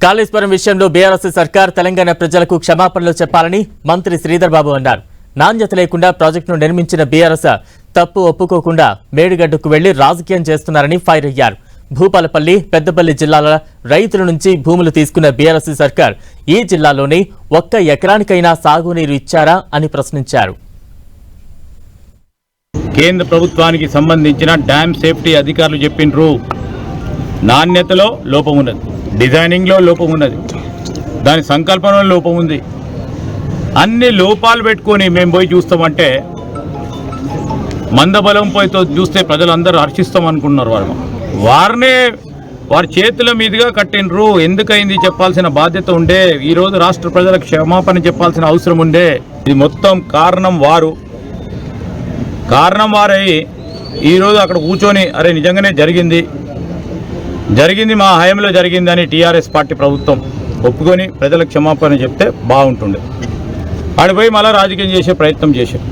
కాళేశ్వరం విషయంలో బీఆర్ఎస్ సర్కార్ తెలంగాణ ప్రజలకు క్షమాపణలు చెప్పాలని మంత్రి శ్రీధర్ బాబు అన్నారు. నాణ్యత లేకుండా ప్రాజెక్టును నిర్మించిన బీఆర్ఎస్ తప్పు ఒప్పుకోకుండా మేడిగడ్డకు వెళ్లి రాజకీయం చేస్తున్నారని ఫైర్ అయ్యారు. భూపాలపల్లి, పెద్దపల్లి జిల్లాల రైతుల నుంచి భూములు తీసుకున్న బీఆర్ఎస్ సర్కార్ ఈ జిల్లాలోని ఒక్క ఎకరానికైనా సాగునీరు ఇచ్చారా అని ప్రశ్నించారు. కేంద్ర ప్రభుత్వానికి సంబంధించిన డ్యామ్ సేఫ్టీ అధికారులు చెప్పిండ్రు, నాణ్యతలో లోపం ఉన్నది, డిజైనింగ్లో లోపం ఉన్నది, దాని సంకల్పనలో లోపం ఉంది. అన్ని లోపాలు పెట్టుకొని మేము పోయి చూస్తామంటే మందబలం పోయితో చూస్తే ప్రజలందరూ హర్షిస్తాం అనుకున్నారు. వారినే వారి చేతుల మీదుగా కట్టినరు. ఎందుకైంది చెప్పాల్సిన బాధ్యత ఉండే. ఈరోజు రాష్ట్ర ప్రజలకు క్షమాపణ చెప్పాల్సిన అవసరం ఉండే. ఇది మొత్తం కారణం వారై ఈరోజు అక్కడ కూర్చొని అరే నిజంగానే జరిగింది మా హయాంలో జరిగిందని టీఆర్ఎస్ పార్టీ ప్రభుత్వం ఒప్పుకొని ప్రజలకు క్షమాపణ చెప్తే బాగుంటుండే. ఆడిపోయి మళ్ళీ రాజకీయం చేసే ప్రయత్నం చేశారు.